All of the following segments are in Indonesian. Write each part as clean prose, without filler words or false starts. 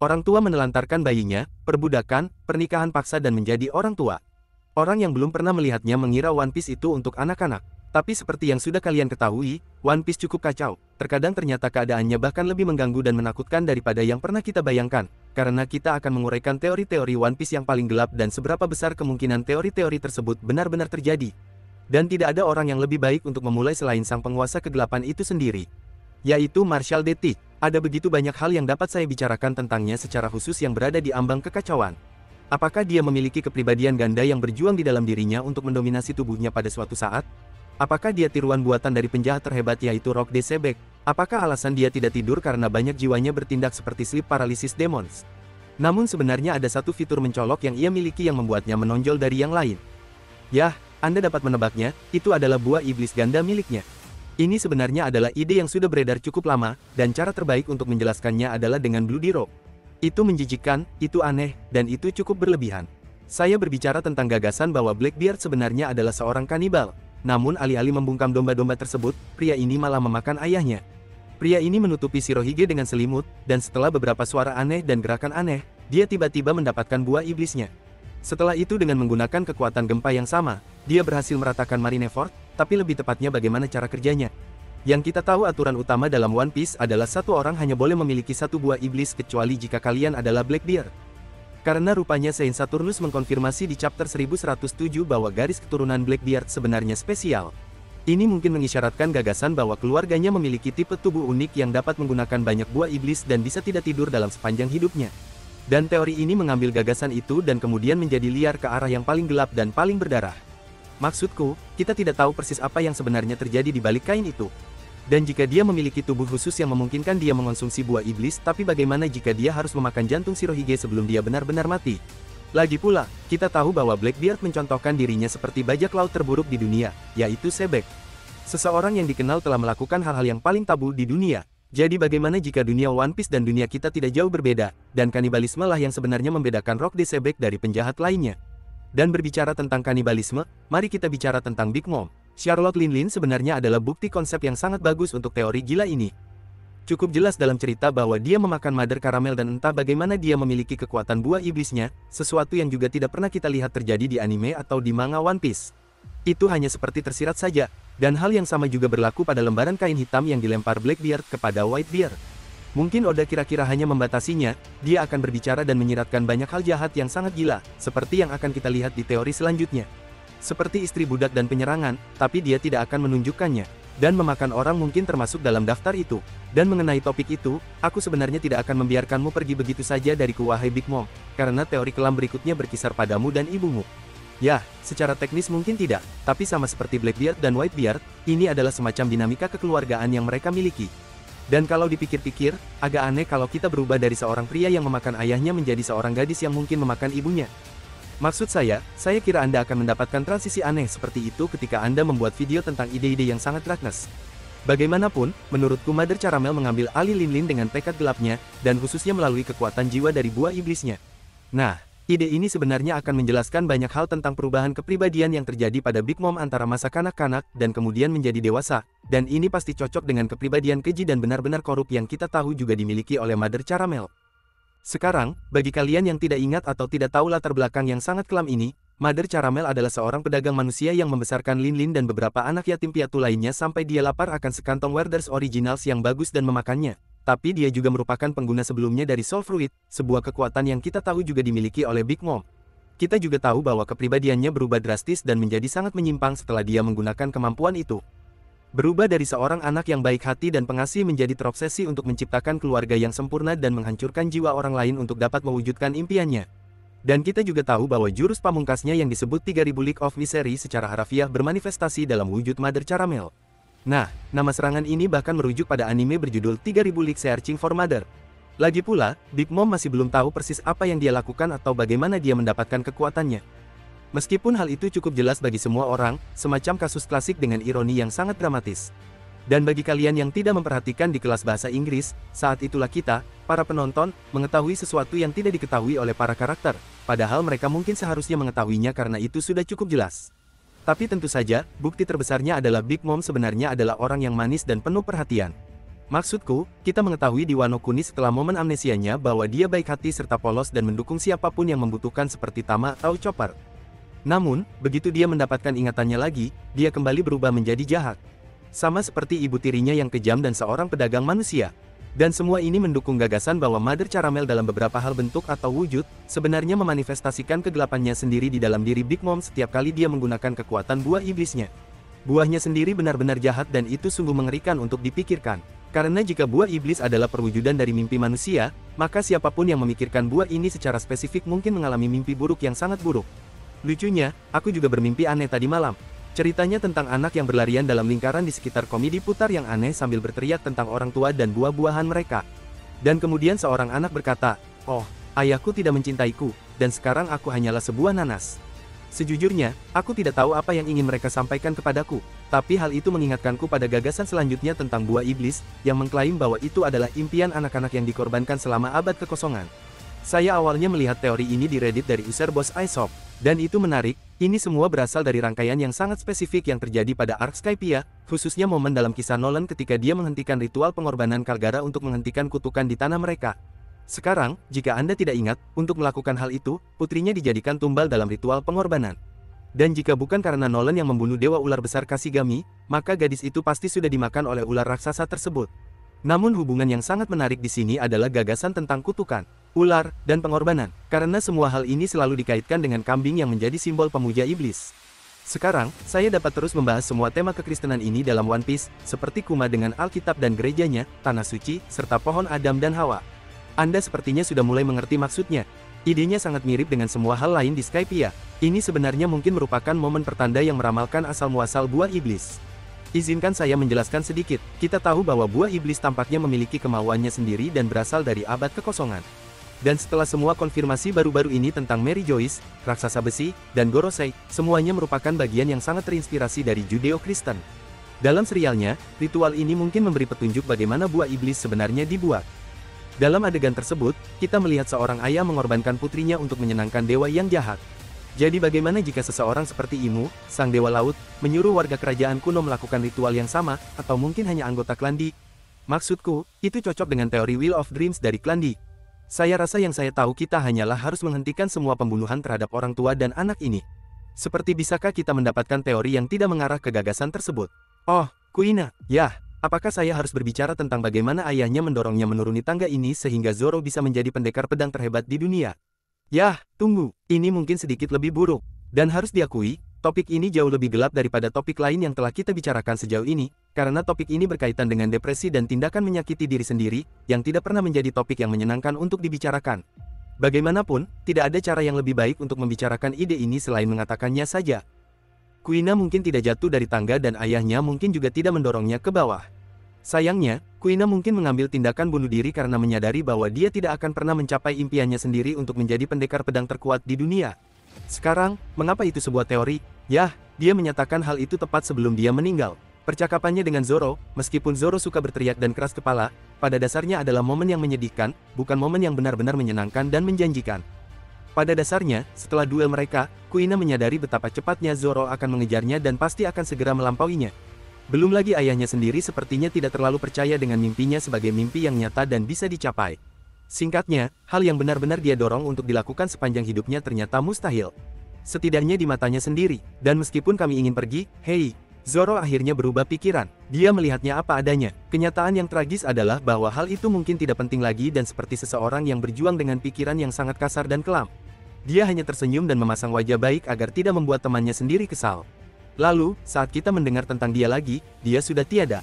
Orang tua menelantarkan bayinya, perbudakan, pernikahan paksa dan menjadi orang tua. Orang yang belum pernah melihatnya mengira One Piece itu untuk anak-anak. Tapi seperti yang sudah kalian ketahui, One Piece cukup kacau. Terkadang ternyata keadaannya bahkan lebih mengganggu dan menakutkan daripada yang pernah kita bayangkan. Karena kita akan menguraikan teori-teori One Piece yang paling gelap dan seberapa besar kemungkinan teori-teori tersebut benar-benar terjadi. Dan tidak ada orang yang lebih baik untuk memulai selain sang penguasa kegelapan itu sendiri, yaitu Marshall D. Teeth. Ada begitu banyak hal yang dapat saya bicarakan tentangnya secara khusus yang berada di ambang kekacauan. Apakah dia memiliki kepribadian ganda yang berjuang di dalam dirinya untuk mendominasi tubuhnya pada suatu saat? Apakah dia tiruan buatan dari penjahat terhebat yaitu Rock D. Sebek? Apakah alasan dia tidak tidur karena banyak jiwanya bertindak seperti sleep paralysis demons? Namun sebenarnya ada satu fitur mencolok yang ia miliki yang membuatnya menonjol dari yang lain. Yah, Anda dapat menebaknya, itu adalah buah iblis ganda miliknya. Ini sebenarnya adalah ide yang sudah beredar cukup lama, dan cara terbaik untuk menjelaskannya adalah dengan Bloody Rock. Itu menjijikkan, itu aneh, dan itu cukup berlebihan. Saya berbicara tentang gagasan bahwa Blackbeard sebenarnya adalah seorang kanibal. Namun alih-alih membungkam domba-domba tersebut, pria ini malah memakan ayahnya. Pria ini menutupi Shirohige dengan selimut, dan setelah beberapa suara aneh dan gerakan aneh, dia tiba-tiba mendapatkan buah iblisnya. Setelah itu dengan menggunakan kekuatan gempa yang sama, dia berhasil meratakan Marineford, tapi lebih tepatnya bagaimana cara kerjanya. Yang kita tahu aturan utama dalam One Piece adalah satu orang hanya boleh memiliki satu buah iblis kecuali jika kalian adalah Blackbeard. Karena rupanya Saint Saturnus mengkonfirmasi di chapter 1107 bahwa garis keturunan Blackbeard sebenarnya spesial. Ini mungkin mengisyaratkan gagasan bahwa keluarganya memiliki tipe tubuh unik yang dapat menggunakan banyak buah iblis dan bisa tidak tidur dalam sepanjang hidupnya. Dan teori ini mengambil gagasan itu dan kemudian menjadi liar ke arah yang paling gelap dan paling berdarah. Maksudku, kita tidak tahu persis apa yang sebenarnya terjadi di balik kain itu. Dan jika dia memiliki tubuh khusus yang memungkinkan dia mengonsumsi buah iblis, tapi bagaimana jika dia harus memakan jantung Shirohige sebelum dia benar-benar mati? Lagi pula, kita tahu bahwa Blackbeard mencontohkan dirinya seperti bajak laut terburuk di dunia, yaitu Sebek. Seseorang yang dikenal telah melakukan hal-hal yang paling tabu di dunia. Jadi bagaimana jika dunia One Piece dan dunia kita tidak jauh berbeda, dan kanibalisme lah yang sebenarnya membedakan Rock D. Sebek dari penjahat lainnya? Dan berbicara tentang kanibalisme, mari kita bicara tentang Big Mom. Charlotte Linlin sebenarnya adalah bukti konsep yang sangat bagus untuk teori gila ini. Cukup jelas dalam cerita bahwa dia memakan Mother Caramel dan entah bagaimana dia memiliki kekuatan buah iblisnya, sesuatu yang juga tidak pernah kita lihat terjadi di anime atau di manga One Piece. Itu hanya seperti tersirat saja, dan hal yang sama juga berlaku pada lembaran kain hitam yang dilempar Blackbeard kepada Whitebeard. Mungkin Oda kira-kira hanya membatasinya, dia akan berbicara dan menyiratkan banyak hal jahat yang sangat gila, seperti yang akan kita lihat di teori selanjutnya. Seperti istri budak dan penyerangan, tapi dia tidak akan menunjukkannya. Dan memakan orang mungkin termasuk dalam daftar itu. Dan mengenai topik itu, aku sebenarnya tidak akan membiarkanmu pergi begitu saja dariku wahai Big Mom, karena teori kelam berikutnya berkisar padamu dan ibumu. Ya, secara teknis mungkin tidak, tapi sama seperti Blackbeard dan Whitebeard, ini adalah semacam dinamika kekeluargaan yang mereka miliki. Dan kalau dipikir-pikir, agak aneh kalau kita berubah dari seorang pria yang memakan ayahnya menjadi seorang gadis yang mungkin memakan ibunya. Maksud saya kira Anda akan mendapatkan transisi aneh seperti itu ketika Anda membuat video tentang ide-ide yang sangat darkness. Bagaimanapun, menurutku Mother Caramel mengambil alih Linlin dengan tekad gelapnya, dan khususnya melalui kekuatan jiwa dari buah iblisnya. Nah, ide ini sebenarnya akan menjelaskan banyak hal tentang perubahan kepribadian yang terjadi pada Big Mom antara masa kanak-kanak dan kemudian menjadi dewasa, dan ini pasti cocok dengan kepribadian keji dan benar-benar korup yang kita tahu juga dimiliki oleh Mother Caramel. Sekarang, bagi kalian yang tidak ingat atau tidak tahu latar belakang yang sangat kelam ini, Mother Caramel adalah seorang pedagang manusia yang membesarkan Linlin dan beberapa anak yatim piatu lainnya sampai dia lapar akan sekantong Werther's Originals yang bagus dan memakannya. Tapi dia juga merupakan pengguna sebelumnya dari Soul Fruit, sebuah kekuatan yang kita tahu juga dimiliki oleh Big Mom. Kita juga tahu bahwa kepribadiannya berubah drastis dan menjadi sangat menyimpang setelah dia menggunakan kemampuan itu. Berubah dari seorang anak yang baik hati dan pengasih menjadi terobsesi untuk menciptakan keluarga yang sempurna dan menghancurkan jiwa orang lain untuk dapat mewujudkan impiannya. Dan kita juga tahu bahwa jurus pamungkasnya yang disebut 3000 League of Misery secara harafiah bermanifestasi dalam wujud Mother Caramel. Nah, nama serangan ini bahkan merujuk pada anime berjudul 3000 League Searching for Mother. Lagi pula, Big Mom masih belum tahu persis apa yang dia lakukan atau bagaimana dia mendapatkan kekuatannya. Meskipun hal itu cukup jelas bagi semua orang, semacam kasus klasik dengan ironi yang sangat dramatis. Dan bagi kalian yang tidak memperhatikan di kelas bahasa Inggris, saat itulah kita, para penonton, mengetahui sesuatu yang tidak diketahui oleh para karakter, padahal mereka mungkin seharusnya mengetahuinya karena itu sudah cukup jelas. Tapi tentu saja, bukti terbesarnya adalah Big Mom sebenarnya adalah orang yang manis dan penuh perhatian. Maksudku, kita mengetahui di Wano Kuni setelah momen amnesianya bahwa dia baik hati serta polos dan mendukung siapapun yang membutuhkan seperti Tama atau Chopper. Namun, begitu dia mendapatkan ingatannya lagi, dia kembali berubah menjadi jahat. Sama seperti ibu tirinya yang kejam dan seorang pedagang manusia. Dan semua ini mendukung gagasan bahwa Mother Caramel dalam beberapa hal bentuk atau wujud, sebenarnya memanifestasikan kegelapannya sendiri di dalam diri Big Mom setiap kali dia menggunakan kekuatan buah iblisnya. Buahnya sendiri benar-benar jahat dan itu sungguh mengerikan untuk dipikirkan. Karena jika buah iblis adalah perwujudan dari mimpi manusia, maka siapapun yang memikirkan buah ini secara spesifik mungkin mengalami mimpi buruk yang sangat buruk. Lucunya, aku juga bermimpi aneh tadi malam. Ceritanya tentang anak yang berlarian dalam lingkaran di sekitar komedi putar yang aneh sambil berteriak tentang orang tua dan buah-buahan mereka. Dan kemudian seorang anak berkata, "Oh, ayahku tidak mencintaiku, dan sekarang aku hanyalah sebuah nanas." Sejujurnya, aku tidak tahu apa yang ingin mereka sampaikan kepadaku, tapi hal itu mengingatkanku pada gagasan selanjutnya tentang buah iblis, yang mengklaim bahwa itu adalah impian anak-anak yang dikorbankan selama abad kekosongan. Saya awalnya melihat teori ini di Reddit dari user Boss Aesop, dan itu menarik. Ini semua berasal dari rangkaian yang sangat spesifik yang terjadi pada Ark Skypiea, khususnya momen dalam kisah Nolan ketika dia menghentikan ritual pengorbanan Kalgara untuk menghentikan kutukan di tanah mereka. Sekarang, jika Anda tidak ingat, untuk melakukan hal itu, putrinya dijadikan tumbal dalam ritual pengorbanan. Dan jika bukan karena Nolan yang membunuh dewa ular besar Kashigami, maka gadis itu pasti sudah dimakan oleh ular raksasa tersebut. Namun hubungan yang sangat menarik di sini adalah gagasan tentang kutukan, ular, dan pengorbanan, karena semua hal ini selalu dikaitkan dengan kambing yang menjadi simbol pemuja iblis. Sekarang, saya dapat terus membahas semua tema kekristenan ini dalam One Piece, seperti Kuma dengan Alkitab dan gerejanya, Tanah Suci, serta pohon Adam dan Hawa. Anda sepertinya sudah mulai mengerti maksudnya. Idenya sangat mirip dengan semua hal lain di Skypiea. Ini sebenarnya mungkin merupakan momen pertanda yang meramalkan asal-muasal buah iblis. Izinkan saya menjelaskan sedikit. Kita tahu bahwa buah iblis tampaknya memiliki kemauannya sendiri dan berasal dari abad kekosongan. Dan setelah semua konfirmasi baru-baru ini tentang Mary Joyce, raksasa besi, dan Gorosei, semuanya merupakan bagian yang sangat terinspirasi dari Judeo-Kristen. Dalam serialnya, ritual ini mungkin memberi petunjuk bagaimana buah iblis sebenarnya dibuat. Dalam adegan tersebut, kita melihat seorang ayah mengorbankan putrinya untuk menyenangkan dewa yang jahat. Jadi bagaimana jika seseorang seperti Imu, sang dewa laut, menyuruh warga kerajaan kuno melakukan ritual yang sama, atau mungkin hanya anggota klan Di? Maksudku, itu cocok dengan teori Wheel of Dreams dari klan Di. Saya rasa yang saya tahu kita hanyalah harus menghentikan semua pembunuhan terhadap orang tua dan anak ini. Seperti bisakah kita mendapatkan teori yang tidak mengarah ke gagasan tersebut? Oh, Kuina, ya, apakah saya harus berbicara tentang bagaimana ayahnya mendorongnya menuruni tangga ini sehingga Zoro bisa menjadi pendekar pedang terhebat di dunia? Yah, tunggu, ini mungkin sedikit lebih buruk. Dan harus diakui, topik ini jauh lebih gelap daripada topik lain yang telah kita bicarakan sejauh ini, karena topik ini berkaitan dengan depresi dan tindakan menyakiti diri sendiri, yang tidak pernah menjadi topik yang menyenangkan untuk dibicarakan. Bagaimanapun, tidak ada cara yang lebih baik untuk membicarakan ide ini selain mengatakannya saja. Kuina mungkin tidak jatuh dari tangga dan ayahnya mungkin juga tidak mendorongnya ke bawah. Sayangnya, Kuina mungkin mengambil tindakan bunuh diri karena menyadari bahwa dia tidak akan pernah mencapai impiannya sendiri untuk menjadi pendekar pedang terkuat di dunia. Sekarang, mengapa itu sebuah teori? Yah, dia menyatakan hal itu tepat sebelum dia meninggal. Percakapannya dengan Zoro, meskipun Zoro suka berteriak dan keras kepala, pada dasarnya adalah momen yang menyedihkan, bukan momen yang benar-benar menyenangkan dan menjanjikan. Pada dasarnya, setelah duel mereka, Kuina menyadari betapa cepatnya Zoro akan mengejarnya dan pasti akan segera melampauinya. Belum lagi ayahnya sendiri sepertinya tidak terlalu percaya dengan mimpinya sebagai mimpi yang nyata dan bisa dicapai. Singkatnya, hal yang benar-benar dia dorong untuk dilakukan sepanjang hidupnya ternyata mustahil. Setidaknya di matanya sendiri, dan meskipun kami ingin pergi, hei, Zoro akhirnya berubah pikiran. Dia melihatnya apa adanya. Kenyataan yang tragis adalah bahwa hal itu mungkin tidak penting lagi dan seperti seseorang yang berjuang dengan pikiran yang sangat kasar dan kelam. Dia hanya tersenyum dan memasang wajah baik agar tidak membuat temannya sendiri kesal. Lalu, saat kita mendengar tentang dia lagi, dia sudah tiada.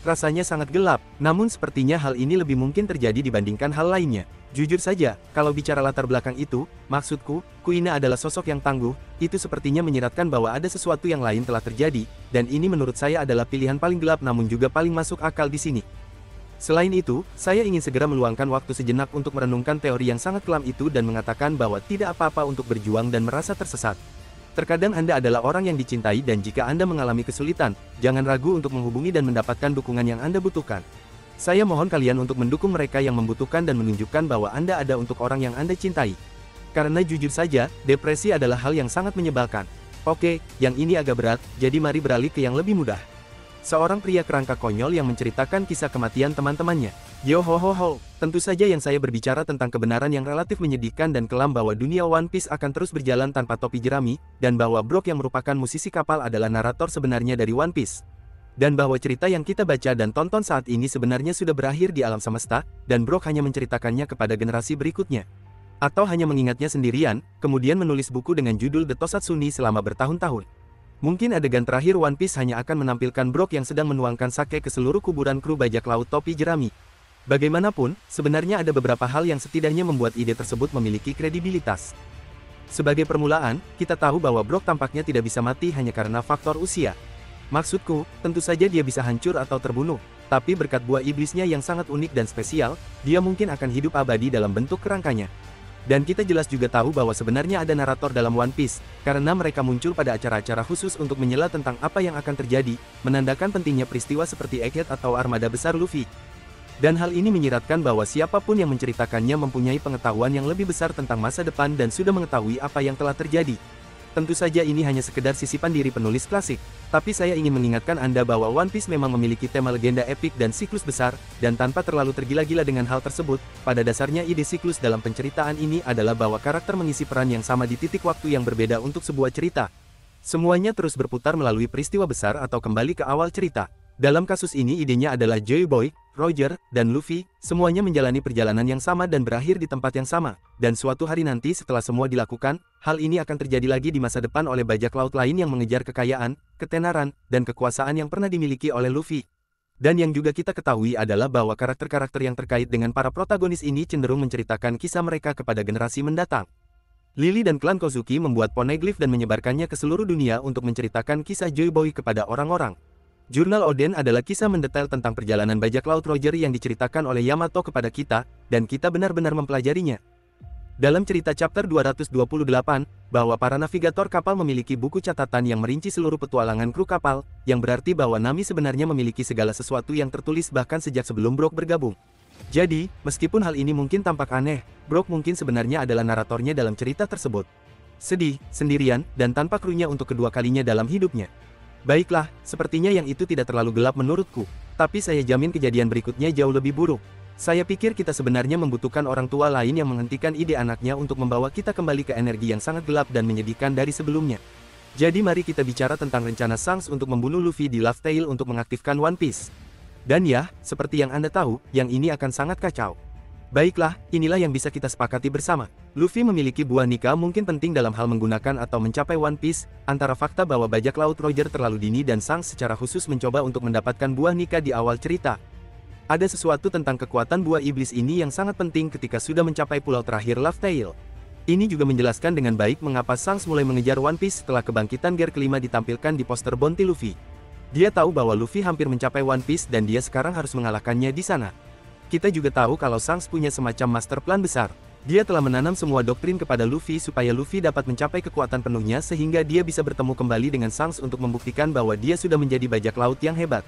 Rasanya sangat gelap, namun sepertinya hal ini lebih mungkin terjadi dibandingkan hal lainnya. Jujur saja, kalau bicara latar belakang itu, maksudku, Kuina adalah sosok yang tangguh, itu sepertinya menyiratkan bahwa ada sesuatu yang lain telah terjadi, dan ini menurut saya adalah pilihan paling gelap namun juga paling masuk akal di sini. Selain itu, saya ingin segera meluangkan waktu sejenak untuk merenungkan teori yang sangat kelam itu dan mengatakan bahwa tidak apa-apa untuk berjuang dan merasa tersesat. Terkadang Anda adalah orang yang dicintai dan jika Anda mengalami kesulitan, jangan ragu untuk menghubungi dan mendapatkan dukungan yang Anda butuhkan. Saya mohon kalian untuk mendukung mereka yang membutuhkan dan menunjukkan bahwa Anda ada untuk orang yang Anda cintai. Karena jujur saja, depresi adalah hal yang sangat menyebalkan. Oke, yang ini agak berat, jadi mari beralih ke yang lebih mudah. Seorang pria kerangka konyol yang menceritakan kisah kematian teman-temannya. Yo ho ho ho, tentu saja yang saya berbicara tentang kebenaran yang relatif menyedihkan dan kelam bahwa dunia One Piece akan terus berjalan tanpa topi jerami, dan bahwa Brook yang merupakan musisi kapal adalah narator sebenarnya dari One Piece. Dan bahwa cerita yang kita baca dan tonton saat ini sebenarnya sudah berakhir di alam semesta, dan Brook hanya menceritakannya kepada generasi berikutnya. Atau hanya mengingatnya sendirian, kemudian menulis buku dengan judul The Tosatsuni selama bertahun-tahun. Mungkin adegan terakhir One Piece hanya akan menampilkan Brook yang sedang menuangkan sake ke seluruh kuburan kru bajak laut topi jerami. Bagaimanapun, sebenarnya ada beberapa hal yang setidaknya membuat ide tersebut memiliki kredibilitas. Sebagai permulaan, kita tahu bahwa Brook tampaknya tidak bisa mati hanya karena faktor usia. Maksudku, tentu saja dia bisa hancur atau terbunuh, tapi berkat buah iblisnya yang sangat unik dan spesial, dia mungkin akan hidup abadi dalam bentuk kerangkanya. Dan kita jelas juga tahu bahwa sebenarnya ada narator dalam One Piece, karena mereka muncul pada acara-acara khusus untuk menyela tentang apa yang akan terjadi, menandakan pentingnya peristiwa seperti Egghead atau armada besar Luffy. Dan hal ini menyiratkan bahwa siapapun yang menceritakannya mempunyai pengetahuan yang lebih besar tentang masa depan dan sudah mengetahui apa yang telah terjadi. Tentu saja ini hanya sekedar sisipan diri penulis klasik, tapi saya ingin mengingatkan Anda bahwa One Piece memang memiliki tema legenda epik dan siklus besar, dan tanpa terlalu tergila-gila dengan hal tersebut, pada dasarnya ide siklus dalam penceritaan ini adalah bahwa karakter mengisi peran yang sama di titik waktu yang berbeda untuk sebuah cerita. Semuanya terus berputar melalui peristiwa besar atau kembali ke awal cerita. Dalam kasus ini idenya adalah Joy Boy, Roger, dan Luffy, semuanya menjalani perjalanan yang sama dan berakhir di tempat yang sama. Dan suatu hari nanti setelah semua dilakukan, hal ini akan terjadi lagi di masa depan oleh bajak laut lain yang mengejar kekayaan, ketenaran, dan kekuasaan yang pernah dimiliki oleh Luffy. Dan yang juga kita ketahui adalah bahwa karakter-karakter yang terkait dengan para protagonis ini cenderung menceritakan kisah mereka kepada generasi mendatang. Lily dan klan Kozuki membuat poneglyph dan menyebarkannya ke seluruh dunia untuk menceritakan kisah Joy Boy kepada orang-orang. Jurnal Oden adalah kisah mendetail tentang perjalanan bajak laut Roger yang diceritakan oleh Yamato kepada kita, dan kita benar-benar mempelajarinya. Dalam cerita chapter 228, bahwa para navigator kapal memiliki buku catatan yang merinci seluruh petualangan kru kapal, yang berarti bahwa Nami sebenarnya memiliki segala sesuatu yang tertulis bahkan sejak sebelum Brook bergabung. Jadi, meskipun hal ini mungkin tampak aneh, Brook mungkin sebenarnya adalah naratornya dalam cerita tersebut. Sedih, sendirian, dan tanpa krunya untuk kedua kalinya dalam hidupnya. Baiklah, sepertinya yang itu tidak terlalu gelap menurutku, tapi saya jamin kejadian berikutnya jauh lebih buruk. Saya pikir kita sebenarnya membutuhkan orang tua lain yang menghentikan ide anaknya untuk membawa kita kembali ke energi yang sangat gelap dan menyedihkan dari sebelumnya. Jadi mari kita bicara tentang rencana Shanks untuk membunuh Luffy di Laugh Tale untuk mengaktifkan One Piece. Dan ya, seperti yang Anda tahu, yang ini akan sangat kacau. Baiklah, inilah yang bisa kita sepakati bersama. Luffy memiliki buah nikah mungkin penting dalam hal menggunakan atau mencapai One Piece, antara fakta bahwa bajak laut Roger terlalu dini dan Shanks secara khusus mencoba untuk mendapatkan buah nikah di awal cerita. Ada sesuatu tentang kekuatan buah iblis ini yang sangat penting ketika sudah mencapai pulau terakhir Laugh Tale. Ini juga menjelaskan dengan baik mengapa Shanks mulai mengejar One Piece setelah kebangkitan Gear kelima ditampilkan di poster bounty Luffy. Dia tahu bahwa Luffy hampir mencapai One Piece dan dia sekarang harus mengalahkannya di sana. Kita juga tahu kalau Shanks punya semacam master plan besar. Dia telah menanam semua doktrin kepada Luffy supaya Luffy dapat mencapai kekuatan penuhnya sehingga dia bisa bertemu kembali dengan Shanks untuk membuktikan bahwa dia sudah menjadi bajak laut yang hebat.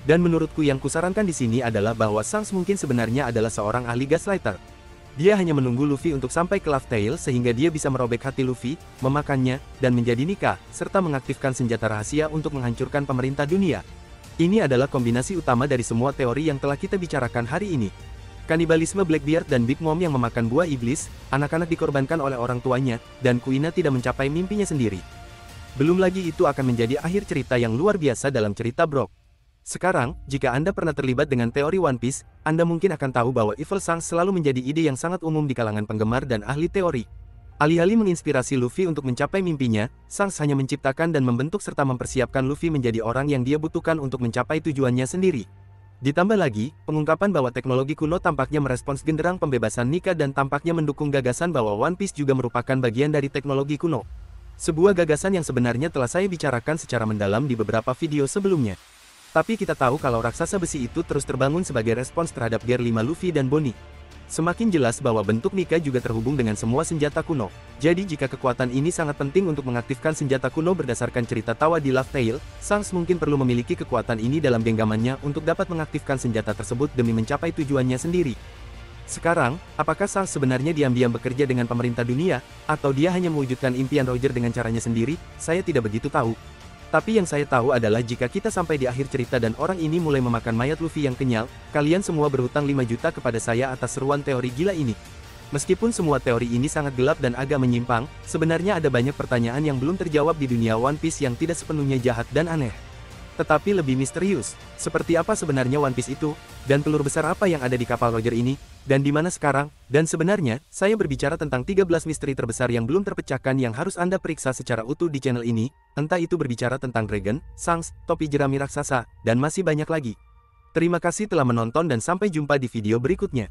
Dan menurutku yang kusarankan di sini adalah bahwa Shanks mungkin sebenarnya adalah seorang ahli gaslighter. Dia hanya menunggu Luffy untuk sampai ke Laugh Tale sehingga dia bisa merobek hati Luffy, memakannya, dan menjadi nikah, serta mengaktifkan senjata rahasia untuk menghancurkan pemerintah dunia. Ini adalah kombinasi utama dari semua teori yang telah kita bicarakan hari ini. Kanibalisme Blackbeard dan Big Mom yang memakan buah iblis, anak-anak dikorbankan oleh orang tuanya, dan Kuina tidak mencapai mimpinya sendiri. Belum lagi itu akan menjadi akhir cerita yang luar biasa dalam cerita Brook. Sekarang, jika Anda pernah terlibat dengan teori One Piece, Anda mungkin akan tahu bahwa Evil Shanks selalu menjadi ide yang sangat umum di kalangan penggemar dan ahli teori. Alih-alih menginspirasi Luffy untuk mencapai mimpinya, Shanks hanya menciptakan dan membentuk serta mempersiapkan Luffy menjadi orang yang dia butuhkan untuk mencapai tujuannya sendiri. Ditambah lagi, pengungkapan bahwa teknologi kuno tampaknya merespons genderang pembebasan Nika dan tampaknya mendukung gagasan bahwa One Piece juga merupakan bagian dari teknologi kuno. Sebuah gagasan yang sebenarnya telah saya bicarakan secara mendalam di beberapa video sebelumnya. Tapi kita tahu kalau raksasa besi itu terus terbangun sebagai respons terhadap Gear 5 Luffy dan Bonnie. Semakin jelas bahwa bentuk Nika juga terhubung dengan semua senjata kuno. Jadi jika kekuatan ini sangat penting untuk mengaktifkan senjata kuno berdasarkan cerita tawa di Laugh Tale, Shanks mungkin perlu memiliki kekuatan ini dalam genggamannya untuk dapat mengaktifkan senjata tersebut demi mencapai tujuannya sendiri. Sekarang, apakah Shanks sebenarnya diam-diam bekerja dengan pemerintah dunia, atau dia hanya mewujudkan impian Roger dengan caranya sendiri? Saya tidak begitu tahu. Tapi yang saya tahu adalah jika kita sampai di akhir cerita dan orang ini mulai memakan mayat Luffy yang kenyal, kalian semua berhutang 5 juta kepada saya atas seruan teori gila ini. Meskipun semua teori ini sangat gelap dan agak menyimpang, sebenarnya ada banyak pertanyaan yang belum terjawab di dunia One Piece yang tidak sepenuhnya jahat dan aneh. Tetapi lebih misterius, seperti apa sebenarnya One Piece itu, dan telur besar apa yang ada di kapal Roger ini, dan di mana sekarang, dan sebenarnya, saya berbicara tentang 13 misteri terbesar yang belum terpecahkan yang harus Anda periksa secara utuh di channel ini, entah itu berbicara tentang Dragon, Shanks, topi jerami raksasa, dan masih banyak lagi. Terima kasih telah menonton dan sampai jumpa di video berikutnya.